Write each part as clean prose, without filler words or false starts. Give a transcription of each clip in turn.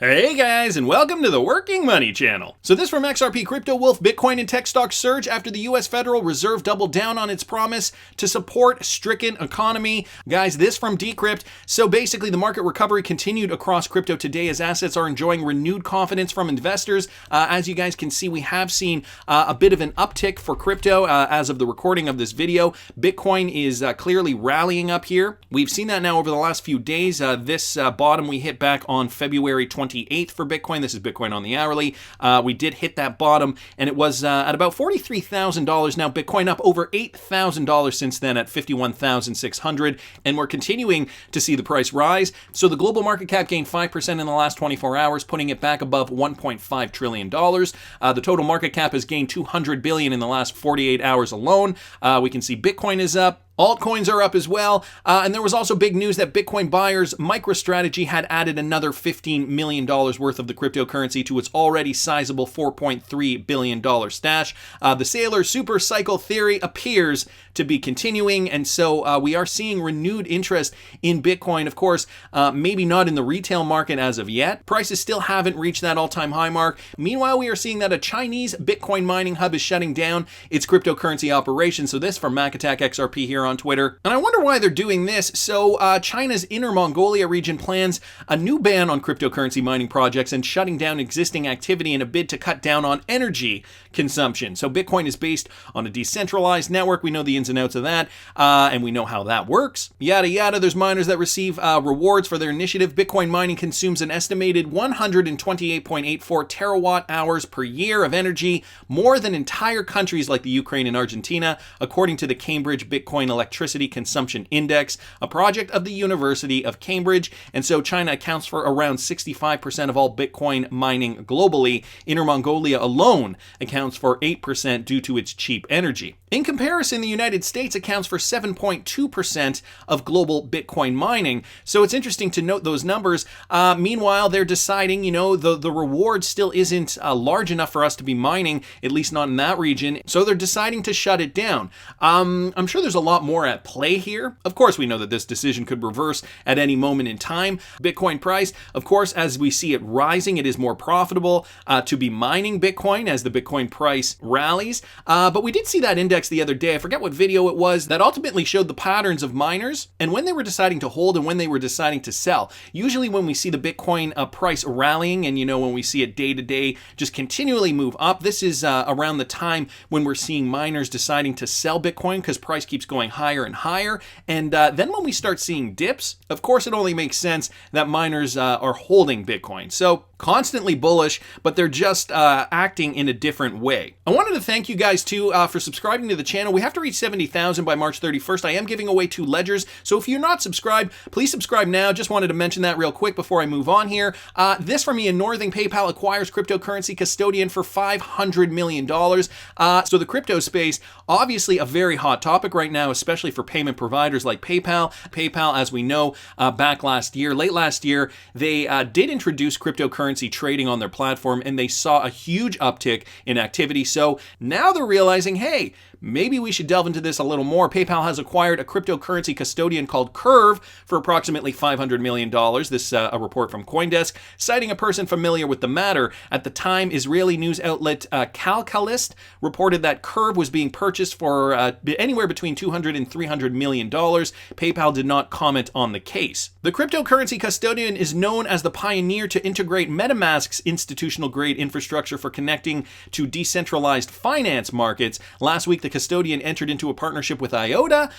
Hey guys, and welcome to the Working Money channel. So this from XRPCRYPTOWOLF, Bitcoin and tech stocks surge after the US Federal Reserve doubled down on its promise to support stricken economy. Guys, this from Decrypt. So basically the market recovery continued across crypto today as assets are enjoying renewed confidence from investors. As you guys can see, we have seen a bit of an uptick for crypto as of the recording of this video. Bitcoin is clearly rallying up here. We've seen that now over the last few days. This bottom we hit back on February 28th for Bitcoin. This is Bitcoin on the hourly. We did hit that bottom, and it was at about $43,000. Now Bitcoin up over $8,000 since then at $51,600, and we're continuing to see the price rise. So the global market cap gained 5% in the last 24 hours, putting it back above $1.5 trillion. The total market cap has gained $200 billion in the last 48 hours alone. We can see Bitcoin is up. Altcoins are up as well, and there was also big news that Bitcoin buyers MicroStrategy had added another $15 million worth of the cryptocurrency to its already sizable $4.3 billion stash. The Sailor super cycle theory appears to be continuing, and so we are seeing renewed interest in Bitcoin. Of course, maybe not in the retail market as of yet. Prices still haven't reached that all-time high mark. Meanwhile, we are seeing that a Chinese Bitcoin mining hub is shutting down its cryptocurrency operation. So this from MACKATTACKXRP here on Twitter. And I wonder why they're doing this. So China's Inner Mongolia region plans a new ban on cryptocurrency mining projects and shutting down existing activity in a bid to cut down on energy consumption. So Bitcoin is based on a decentralized network. We know the ins and outs of that, and we know how that works. Yada yada. There's miners that receive rewards for their initiative. Bitcoin mining consumes an estimated 128.84 terawatt hours per year of energy, more than entire countries like the Ukraine and Argentina, according to the Cambridge Bitcoin Electricity Consumption Index, a project of the University of Cambridge. And so China accounts for around 65% of all Bitcoin mining globally. Inner Mongolia alone accounts for 8% due to its cheap energy. In comparison, the United States accounts for 7.2% of global Bitcoin mining. So it's interesting to note those numbers. Meanwhile, they're deciding, the reward still isn't large enough for us to be mining, at least not in that region. So they're deciding to shut it down. I'm sure there's a lot more at play here. Of course, we know that this decision could reverse at any moment in time. Bitcoin price, of course, as we see it rising, it is more profitable to be mining Bitcoin as the Bitcoin price rallies. But we did see that index the other day. I forget what video it was that ultimately showed the patterns of miners and when they were deciding to hold and when they were deciding to sell. Usually when we see the Bitcoin price rallying and, when we see it day to day just continually move up, this is around the time when we're seeing miners deciding to sell Bitcoin because price keeps going higher and higher. And then when we start seeing dips, of course, it only makes sense that miners are holding Bitcoin. So constantly bullish, but they're just acting in a different way. I wanted to thank you guys too for subscribing to the channel. We have to reach 70,000 by March 31st. I am giving away 2 ledgers. So if you're not subscribed, please subscribe now. Just wanted to mention that real quick before I move on here. This from Ian Northing: PayPal acquires cryptocurrency custodian for $500 million. So the crypto space, obviously a very hot topic right now, especially for payment providers like PayPal. PayPal, as we know, late last year, they did introduce cryptocurrency trading on their platform, and they saw a huge uptick in activity. So now they're realizing, hey, maybe we should delve into this a little more. PayPal has acquired a cryptocurrency custodian called Curve for approximately $500 million. This a report from CoinDesk, citing a person familiar with the matter. At the time, Israeli news outlet Calcalist reported that Curve was being purchased for anywhere between $200 and $300 million. PayPal did not comment on the case. The cryptocurrency custodian is known as the pioneer to integrate MetaMask's institutional-grade infrastructure for connecting to decentralized finance markets. Last week, the custodian entered into a partnership with IOTA.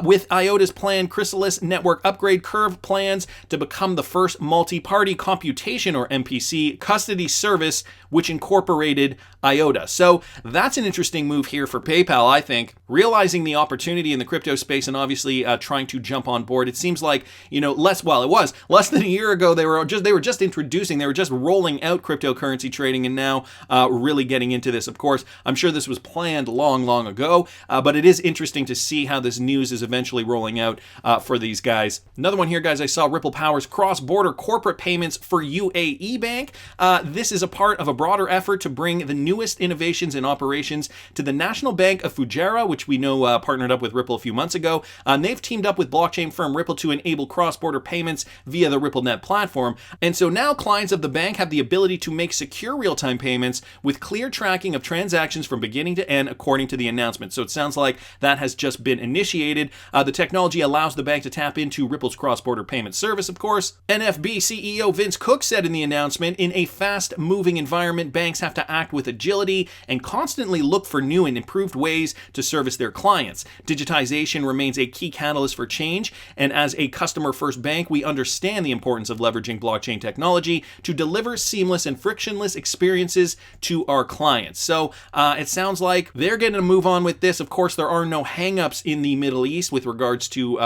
With IOTA's planned Chrysalis network upgrade, Curve plans to become the first multi-party computation, or MPC, custody service which incorporated IOTA. So that's an interesting move here for PayPal, I think, realizing the opportunity in the crypto space and obviously trying to jump on board. It seems like, it was less than a year ago they were just rolling out cryptocurrency trading, and now really getting into this. Of course, I'm sure this was planned long ago, but it is interesting to see how this news is eventually rolling out for these guys. Another one here, guys, I saw Ripple powers cross-border corporate payments for UAE Bank. This is a part of a broader effort to bring the newest innovations and operations to the National Bank of Fujairah, which we know partnered up with Ripple a few months ago. They've teamed up with blockchain firm Ripple to enable cross-border payments via the RippleNet platform. And so now clients of the bank have the ability to make secure real-time payments with clear tracking of transactions from beginning to end, according to the announcement. So it sounds like that has just been initiated. The technology allows the bank to tap into Ripple's cross-border payment service, of course. NFB CEO Vince Cook said in the announcement, in a fast-moving environment, banks have to act with agility and constantly look for new and improved ways to service their clients. Digitization remains a key catalyst for change, and as a customer-first bank, we understand the importance of leveraging blockchain technology to deliver seamless and frictionless experiences to our clients. So it sounds like they're going to move on with this. Of course, there are no hangups in the Middle East with regards to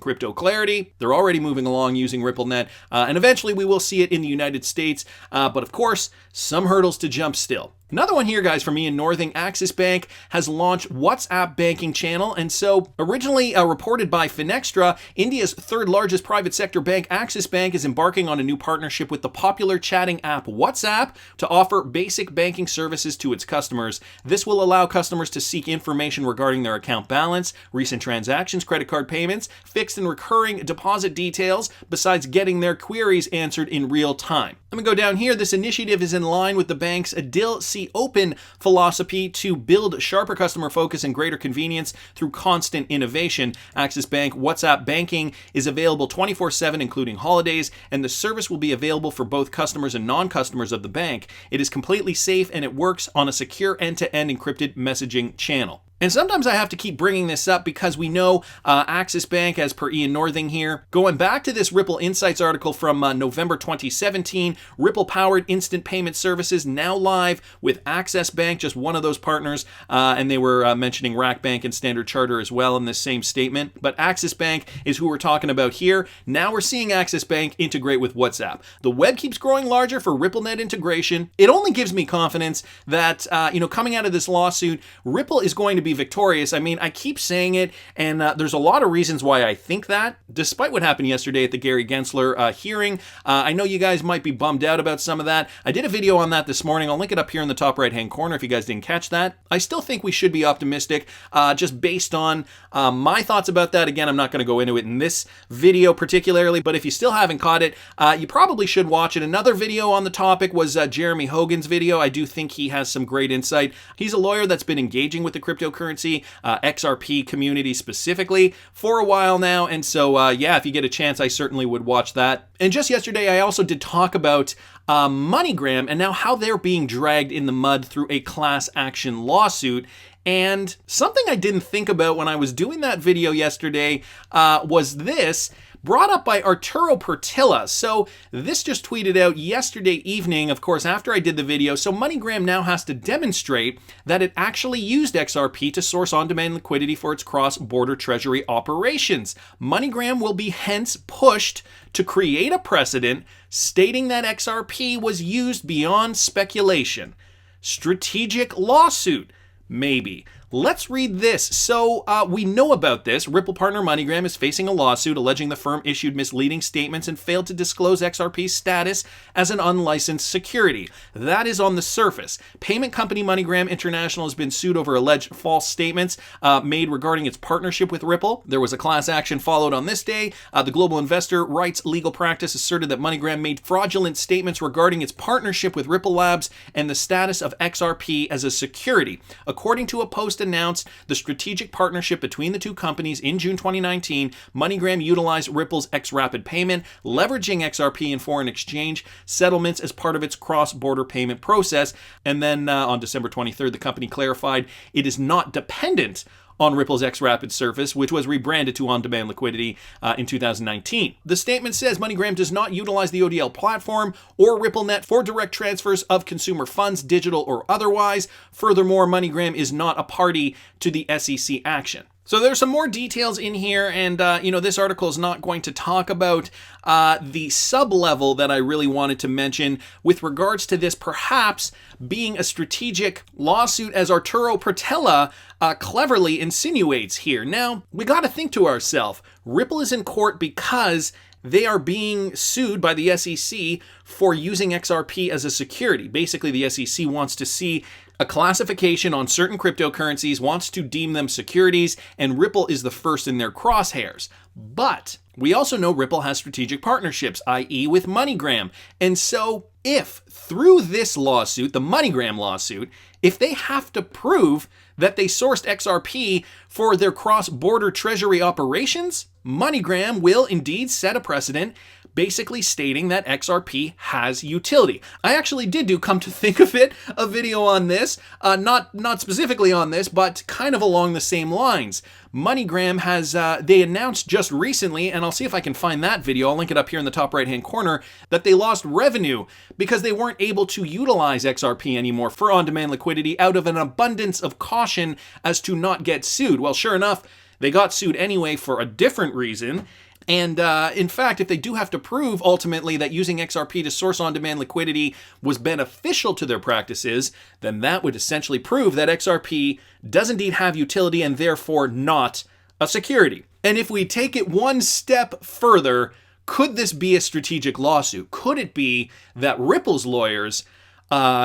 crypto clarity. They're already moving along using RippleNet, and eventually we will see it in the United States. But of course, some hurdles to jump still. Another one here, guys, from Ian Northing. Axis Bank has launched WhatsApp banking channel. And so originally reported by Finextra, India's third largest private sector bank, Axis Bank, is embarking on a new partnership with the popular chatting app WhatsApp to offer basic banking services to its customers. This will allow customers to seek information regarding their account balance, recent transactions, credit card payments, fixed and recurring deposit details, besides getting their queries answered in real time. Let me go down here. This initiative is in line with the bank's Adil C. Open philosophy to build sharper customer focus and greater convenience through constant innovation. Axis Bank WhatsApp banking is available 24/7, including holidays, and the service will be available for both customers and non-customers of the bank. It is completely safe and it works on a secure end-to-end encrypted messaging channel. And sometimes I have to keep bringing this up because we know Axis Bank, as per Ian Northing here, going back to this Ripple Insights article from November 2017, Ripple-powered instant payment services now live with Access Bank, just one of those partners, and they were mentioning Rack Bank and Standard Chartered as well in this same statement. But Axis Bank is who we're talking about here. Now we're seeing Axis Bank integrate with WhatsApp. The web keeps growing larger for RippleNet integration. It only gives me confidence that, coming out of this lawsuit, Ripple is going to be victorious. I mean, I keep saying it, and there's a lot of reasons why I think that, despite what happened yesterday at the Gary Gensler hearing. I know you guys might be bummed out about some of that. I did a video on that this morning. I'll link it up here in the top right-hand corner if you guys didn't catch that. I still think we should be optimistic, just based on my thoughts about that. Again, I'm not going to go into it in this video particularly, but if you still haven't caught it, you probably should watch it. Another video on the topic was Jeremy Hogan's video. I do think he has some great insight. He's a lawyer that's been engaging with the cryptocurrency, XRP community specifically, for a while now. And so, yeah, if you get a chance, I certainly would watch that. And just yesterday, I also did talk about MoneyGram and now how they're being dragged in the mud through a class action lawsuit. And something I didn't think about when I was doing that video yesterday was this, brought up by Arturo Pertilla. So this just tweeted out yesterday evening, of course, after I did the video. So MoneyGram now has to demonstrate that it actually used XRP to source on-demand liquidity for its cross-border treasury operations. MoneyGram will be hence pushed to create a precedent stating that XRP was used beyond speculation. Strategic lawsuit, maybe. Let's read this. So we know about this. Ripple partner MoneyGram is facing a lawsuit alleging the firm issued misleading statements and failed to disclose XRP's status as an unlicensed security. That is on the surface. Payment company MoneyGram International has been sued over alleged false statements made regarding its partnership with Ripple. There was a class action followed on this day. The global investor rights legal practice asserted that MoneyGram made fraudulent statements regarding its partnership with Ripple Labs and the status of XRP as a security. According to a post announced the strategic partnership between the two companies in June 2019, MoneyGram utilized Ripple's XRapid payment, leveraging XRP in foreign exchange settlements as part of its cross-border payment process. And then on December 23rd, the company clarified it is not dependent on Ripple's XRapid service, which was rebranded to on-demand liquidity in 2019. The statement says MoneyGram does not utilize the ODL platform or RippleNet for direct transfers of consumer funds, digital or otherwise. Furthermore, MoneyGram is not a party to the SEC action. So there's some more details in here, and this article is not going to talk about the sub-level that I really wanted to mention with regards to this perhaps being a strategic lawsuit, as Arturo Pertilla cleverly insinuates here. Now, we got to think to ourselves, Ripple is in court because they are being sued by the SEC for using XRP as a security. Basically, the SEC wants to see a classification on certain cryptocurrencies, wants to deem them securities, and Ripple is the first in their crosshairs. But we also know Ripple has strategic partnerships, i.e. with MoneyGram. And so if through this lawsuit, the MoneyGram lawsuit, if they have to prove that they sourced XRP for their cross-border treasury operations, MoneyGram will indeed set a precedent, basically stating that XRP has utility. I actually did do, come to think of it, a video on this, not specifically on this, but kind of along the same lines. MoneyGram has, they announced just recently, and I'll see if I can find that video, I'll link it up here in the top right-hand corner, that they lost revenue because they weren't able to utilize XRP anymore for on-demand liquidity out of an abundance of caution as to not get sued. Well, sure enough, they got sued anyway for a different reason. And in fact, if they do have to prove ultimately that using XRP to source on-demand liquidity was beneficial to their practices, then that would essentially prove that XRP does indeed have utility and therefore not a security. And if we take it one step further, could this be a strategic lawsuit? Could it be that Ripple's lawyers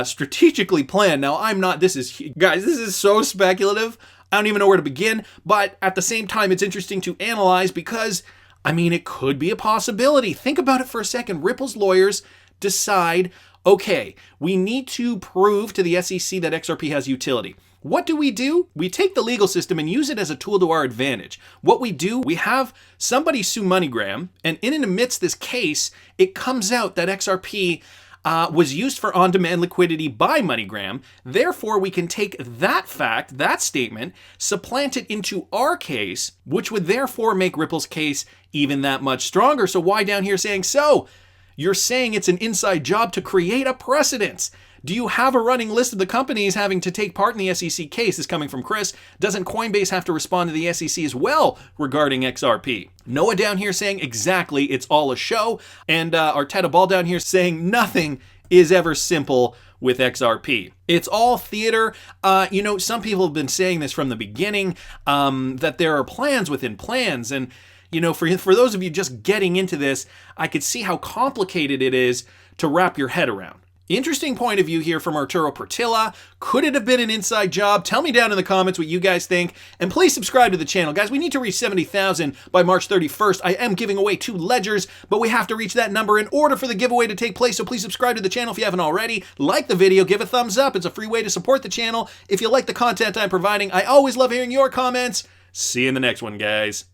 strategically planned? Now, this is so speculative. I don't even know where to begin, but at the same time, it's interesting to analyze because I mean, it could be a possibility. Think about it for a second. Ripple's lawyers decide, okay, we need to prove to the SEC that XRP has utility. What do? We take the legal system and use it as a tool to our advantage. What we do, we have somebody sue MoneyGram, and in and amidst this case, it comes out that XRP was used for on-demand liquidity by MoneyGram. Therefore, we can take that fact, that statement, supplant it into our case, which would therefore make Ripple's case even that much stronger. So why down here saying, so you're saying it's an inside job to create a precedence? Do you have a running list of the companies having to take part in the SEC case? This is coming from Chris. Doesn't Coinbase have to respond to the SEC as well regarding XRP? Noah down here saying exactly, it's all a show. And Arteta Ball down here saying nothing is ever simple with XRP. It's all theater. Some people have been saying this from the beginning, that there are plans within plans. And, for those of you just getting into this, I could see how complicated it is to wrap your head around. Interesting point of view here from Arturo Portilla. Could it have been an inside job? Tell me down in the comments what you guys think. And please subscribe to the channel. Guys, we need to reach 70,000 by March 31st. I am giving away 2 ledgers, but we have to reach that number in order for the giveaway to take place. So please subscribe to the channel if you haven't already. Like the video, give a thumbs up. It's a free way to support the channel. If you like the content I'm providing, I always love hearing your comments. See you in the next one, guys.